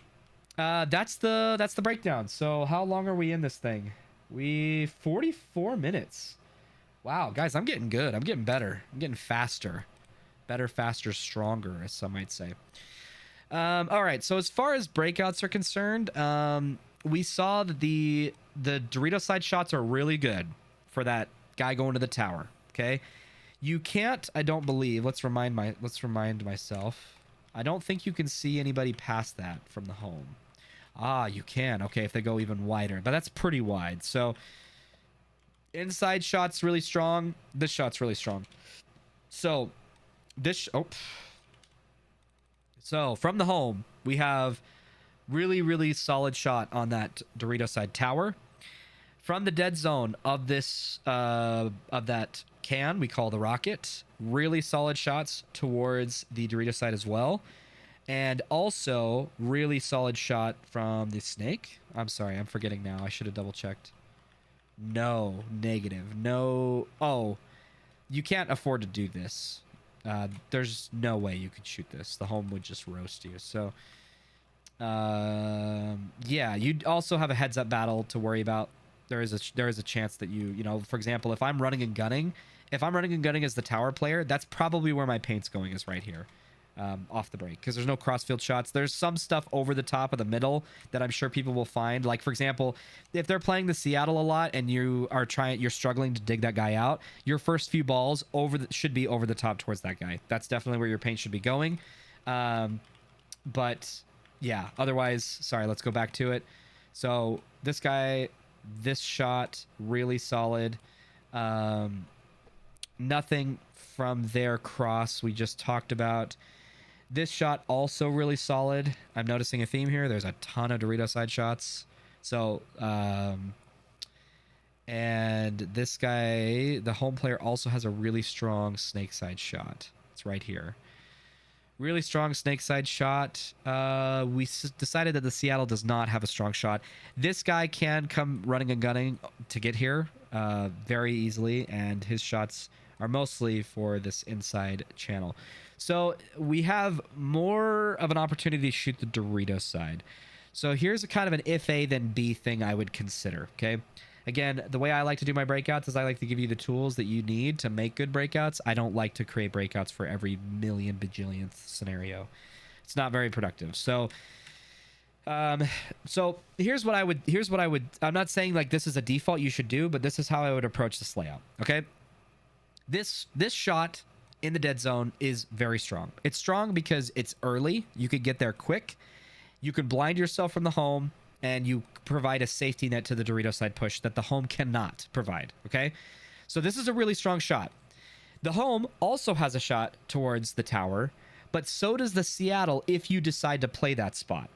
That's the breakdown. So how long are we in this thing? We 44 minutes. Wow, guys, I'm getting good. I'm getting better. I'm getting faster. Better, faster, stronger, as some might say. All right, so as far as breakouts are concerned, we saw that the Dorito side shots are really good for that guy going to the tower. Okay, you can't. I don't believe. Let's remind myself. I don't think you can see anybody past that from the home. Ah, you can. Okay, if they go even wider, but that's pretty wide. So inside shot's really strong. This shot's really strong. So this. Oh. So from the home, we have really, really solid shot on that Dorito side tower. From the dead zone of this of that can we call the rocket, really solid shots towards the Dorito side as well. And also really solid shot from the snake. I'm sorry, I'm forgetting now. I should have double checked. No, negative. No. Oh, you can't afford to do this. There's no way you could shoot this. The home would just roast you. So, yeah, you'd also have a heads-up battle to worry about. There is a chance that you know, for example, if I'm running and gunning as the tower player, that's probably where my paint's going, is right here, off the break, because there's no crossfield shots. There's some stuff over the top of the middle that I'm sure people will find. Like, for example, if they're playing the Seattle a lot and you're struggling to dig that guy out, your first few balls should be over the top towards that guy. That's definitely where your paint should be going. But yeah, otherwise, sorry, let's go back to it. So this guy, this shot, really solid. Nothing from their cross we just talked about. This shot also really solid. I'm noticing a theme here. There's a ton of Dorito side shots. So, and this guy, the home player, also has a really strong snake side shot. It's right here. Really strong snake side shot. We decided that the Seattle does not have a strong shot. This guy can come running and gunning to get here very easily, and his shots are mostly for this inside channel. So we have more of an opportunity to shoot the Dorito side. So here's a kind of an if A then B thing I would consider, okay? Again, the way I like to do my breakouts is I like to give you the tools that you need to make good breakouts. I don't like to create breakouts for every million bajillionth scenario. It's not very productive. So here's what I would, I'm not saying like this is a default you should do, but this is how I would approach this layout, okay? This shot in the dead zone is very strong. It's strong because it's early. You could get there quick. You can blind yourself from the home, and you provide a safety net to the Dorito side push that the home cannot provide, okay? So this is a really strong shot. The home also has a shot towards the tower, but so does the Seattle if you decide to play that spot.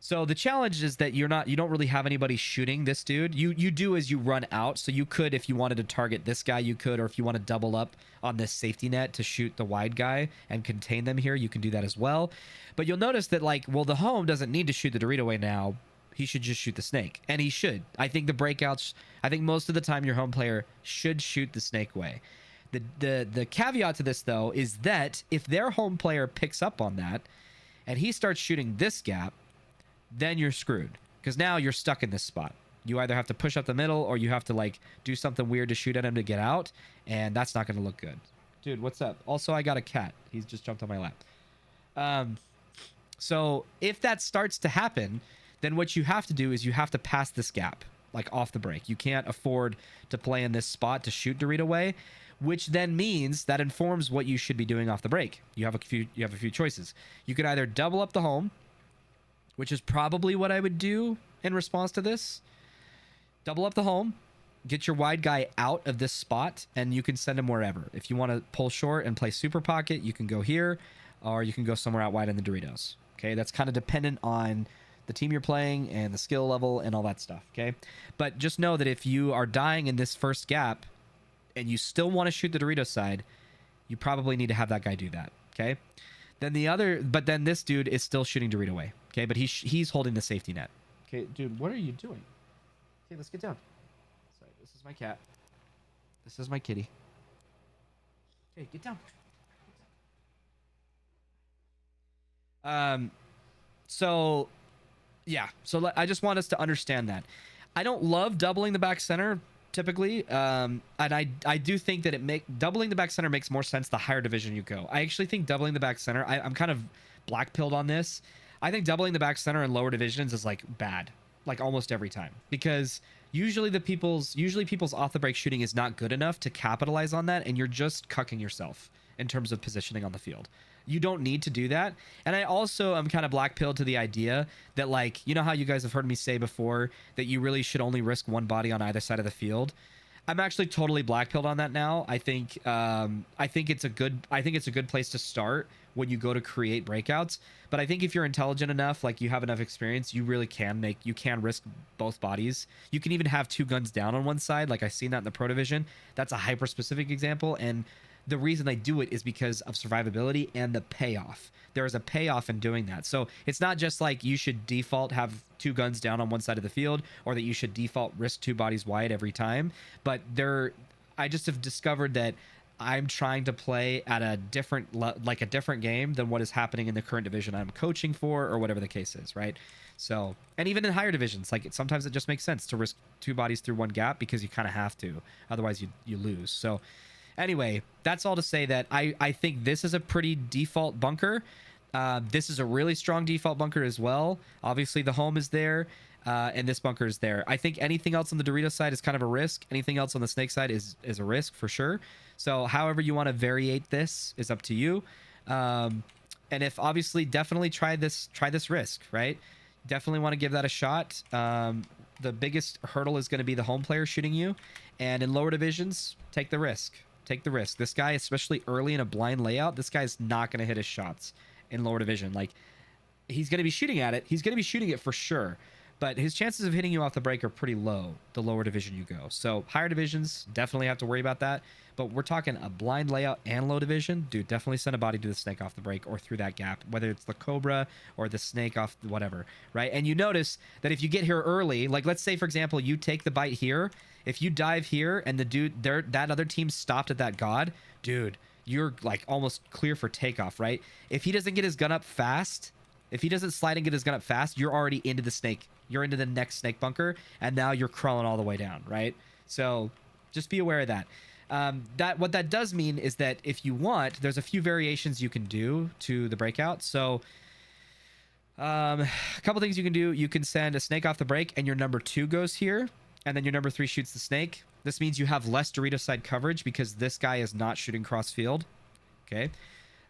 So the challenge is that you don't really have anybody shooting this dude. You do as you run out. So you could, if you wanted to target this guy, you could, or if you want to double up on this safety net to shoot the wide guy and contain them here, you can do that as well. But you'll notice that, like, well, the home doesn't need to shoot the Dorito way now. He should just shoot the snake, and he should. I think the breakouts, I think most of the time your home player should shoot the snake way. The caveat to this, though, is that if their home player picks up on that and he starts shooting this gap, then you're screwed, because now you're stuck in this spot. You either have to push up the middle, or you have to like do something weird to shoot at him to get out, and that's not going to look good. Dude, what's up? Also, I got a cat. He's just jumped on my lap. So if that starts to happen, then what you have to do is you have to pass this gap, like off the break. You can't afford to play in this spot to shoot Dorito away, which then means that informs what you should be doing off the break. You have a few choices. You could either double up the home, which is probably what I would do in response to this. Double up the home, get your wide guy out of this spot, and you can send him wherever. If you want to pull short and play super pocket, you can go here, or you can go somewhere out wide in the Doritos. Okay, that's kind of dependent on the team you're playing and the skill level and all that stuff, okay? But just know that if you are dying in this first gap and you still want to shoot the Dorito side, you probably need to have that guy do that, okay? But then this dude is still shooting Dorito away. Okay, but he's holding the safety net. Okay, dude, what are you doing? Okay, let's get down. Sorry, this is my cat. This is my kitty. Okay, get down. So, yeah. So I just want us to understand that. I don't love doubling the back center typically, and I do think that doubling the back center makes more sense the higher division you go. I actually think doubling the back center, I'm kind of black pilled on this. I think doubling the back center in lower divisions is like bad, like almost every time, because usually people's off the break shooting is not good enough to capitalize on that, and you're just cucking yourself in terms of positioning on the field. You don't need to do that. And I also am kind of black pilled to the idea that, like, you know how you guys have heard me say before that you really should only risk one body on either side of the field. I'm actually totally black pilled on that now. I think it's a good place to start when you go to create breakouts. But I think if you're intelligent enough, like you have enough experience, you really can risk both bodies. You can even have 2 guns down on one side. Like I've seen that in the Pro Division. That's a hyper specific example. And the reason they do it is because of survivability and the payoff. There is a payoff in doing that. So it's not just like you should default have 2 guns down on one side of the field, or that you should default risk 2 bodies wide every time. But I just have discovered that I'm trying to play at a different game than what is happening in the current division I'm coaching for, or whatever the case is, right? So, and even in higher divisions, like sometimes it just makes sense to risk 2 bodies through one gap because you kind of have to, otherwise you lose. So anyway, that's all to say that I think this is a pretty default bunker. This is a really strong default bunker as well. Obviously, the home is there, and this bunker is there. I think anything else on the Dorito side is kind of a risk. Anything else on the Snake side is a risk for sure. So however you want to variate this is up to you. And if obviously, definitely try this risk, right? Definitely want to give that a shot. The biggest hurdle is going to be the home player shooting you, and in lower divisions, take the risk. Take the risk. This guy, especially early in a blind layout, this guy's not going to hit his shots in lower division. Like, he's going to be shooting at it. He's going to be shooting it for sure. But his chances of hitting you off the break are pretty low the lower division you go. So higher divisions, definitely have to worry about that. But we're talking a blind layout and low division. Dude, definitely send a body to the Snake off the break or through that gap, whether it's the Cobra or the Snake off whatever, right? And you notice that if you get here early, like let's say, for example, you take the bite here. If you dive here and the dude there, that other team stopped at that god, dude, you're like almost clear for takeoff, right? If he doesn't get his gun up fast, if he doesn't slide and get his gun up fast, you're already into the Snake. You're into the next Snake bunker, and now you're crawling all the way down, right? So just be aware of that. What that does mean is that if you want, there's a few variations you can do to the breakout. So a couple things you can do. You can send a Snake off the break, and your number 2 goes here, and then your number 3 shoots the Snake. This means you have less Dorito side coverage because this guy is not shooting cross field. Okay.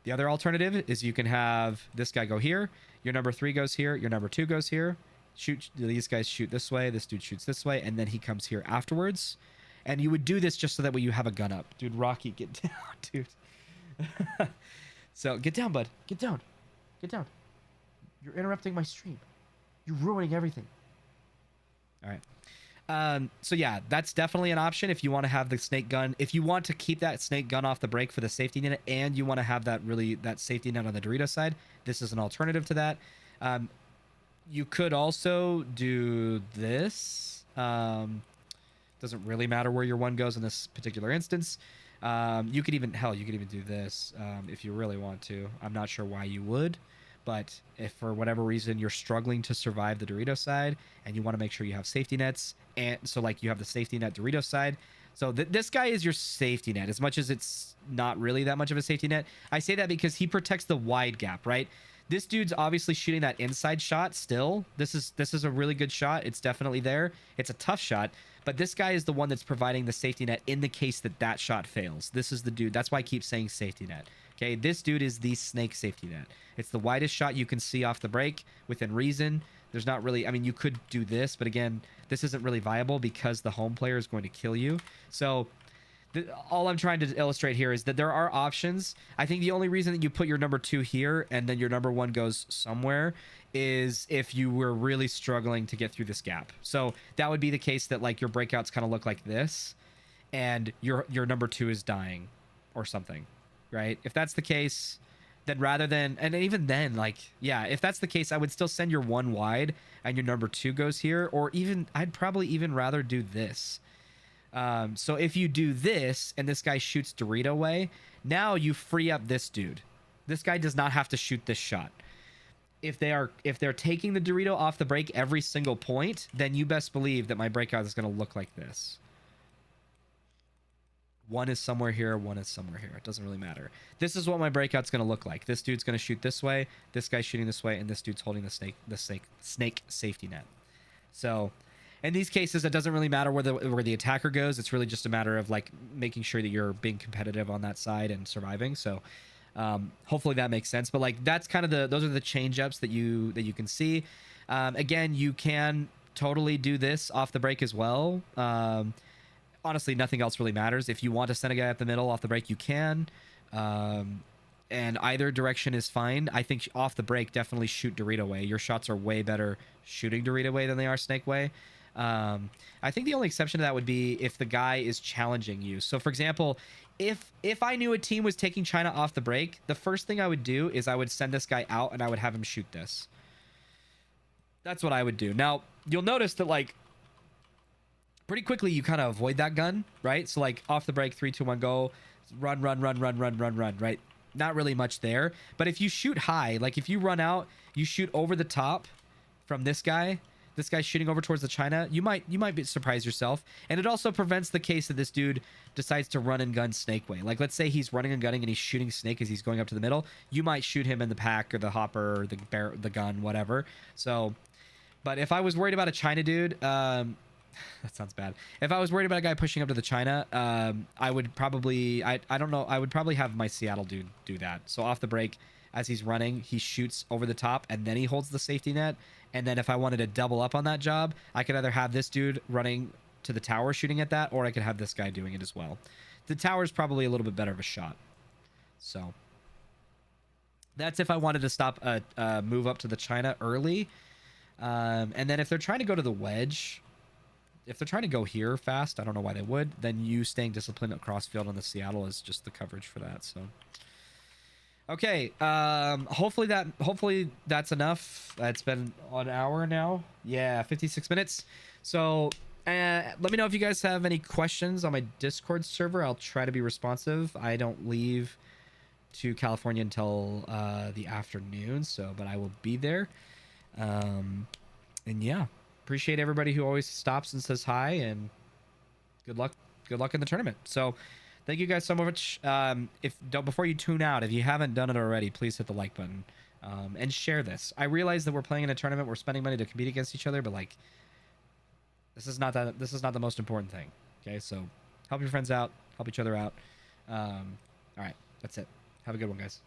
The other alternative is you can have this guy go here. Your number 3 goes here. Your number 2 goes here. These guys shoot this way. This dude shoots this way. And then he comes here afterwards. And you would do this just so that way you have a gun up. Dude, Rocky, get down, dude. So get down, bud. Get down. Get down. You're interrupting my stream. You're ruining everything. All right. So yeah, that's definitely an option if you want to have the Snake gun. If you want to keep that Snake gun off the break for the safety net, and you want to have that safety net on the Dorito side, this is an alternative to that. You could also do this. Doesn't really matter where your 1 goes in this particular instance. You could even do this if you really want to. I'm not sure why you would. But if for whatever reason you're struggling to survive the Dorito side and you want to make sure you have safety nets, and so like you have the safety net Dorito side, so this guy is your safety net as much as it's not really that much of a safety net. I say that because he protects the wide gap, right? This dude's obviously shooting that inside shot still. This is a really good shot. It's definitely there. It's a tough shot, but this guy is the one that's providing the safety net in the case that shot fails. This is the dude. That's why I keep saying safety net. Okay, this dude is the Snake safety net. It's the widest shot you can see off the break within reason. There's not really, I mean, you could do this, but again, this isn't really viable because the home player is going to kill you. So all I'm trying to illustrate here is that there are options. I think the only reason that you put your number 2 here and then your number 1 goes somewhere is if you were really struggling to get through this gap. So that would be the case that like your breakouts kind of look like this and your number 2 is dying or something, right? If that's the case, then rather than, and even then, like, yeah, if that's the case, I would still send your 1 wide and your number 2 goes here, or even, I'd probably even rather do this. So if you do this and this guy shoots Dorito away, now you free up this dude. This guy does not have to shoot this shot. if they're taking the Dorito off the break every single point, then you best believe that my breakout is going to look like this. One is somewhere here, one is somewhere here. It doesn't really matter. This is what my breakout's going to look like. This dude's going to shoot this way, this guy's shooting this way, and this dude's holding the snake safety net. So in these cases, it doesn't really matter where the attacker goes. It's really just a matter of like making sure that you're being competitive on that side and surviving. So hopefully that makes sense. But like that's kind of those are the change ups that you can see. Again, you can totally do this off the break as well. Honestly, nothing else really matters. If you want to send a guy up the middle off the break, you can. And either direction is fine. I think off the break, definitely shoot Dorito way. Your shots are way better shooting Dorito way than they are snake way. I think the only exception to that would be if the guy is challenging you. So for example, if I knew a team was taking China off the break, the first thing I would do is I would send this guy out and I would have him shoot this. That's what I would do. Now, you'll notice that like pretty quickly you kind of avoid that gun, right? So like off the break, 3, 2, 1, go, run, right? Not really much there. But if you shoot high, like if you run out, you shoot over the top from this guy's shooting over towards the China, you might surprise yourself. And it also prevents the case that this dude decides to run and gun snake way. Like let's say he's running and gunning and he's shooting snake as he's going up to the middle. You might shoot him in the pack or the hopper or the gun, whatever. So, but if I was worried about a China dude, that sounds bad. If I was worried about a guy pushing up to the China, I would probably, I don't know, I would probably have my Seattle dude do that. So off the break, as he's running, he shoots over the top and then he holds the safety net. And then if I wanted to double up on that job, I could either have this dude running to the tower shooting at that, or I could have this guy doing it as well. The tower is probably a little bit better of a shot. So that's if I wanted to stop a move up to the China early. And then if they're trying to go to the wedge, if they're trying to go here fast, I don't know why they would, then you staying disciplined across field on the Seattle is just the coverage for that. So okay, hopefully that's enough. It's been an hour now. Yeah, 56 minutes. So let me know if you guys have any questions on my Discord server. I'll try to be responsive. I don't leave to California until the afternoon, so but I will be there. And yeah, appreciate everybody who always stops and says hi, and good luck in the tournament. So thank you guys so much. Before you tune out, if you haven't done it already, please hit the like button and share this. I realize that we're playing in a tournament, we're spending money to compete against each other, but like this is not the most important thing. Okay, so help your friends out, help each other out. All right, that's it. Have a good one, guys.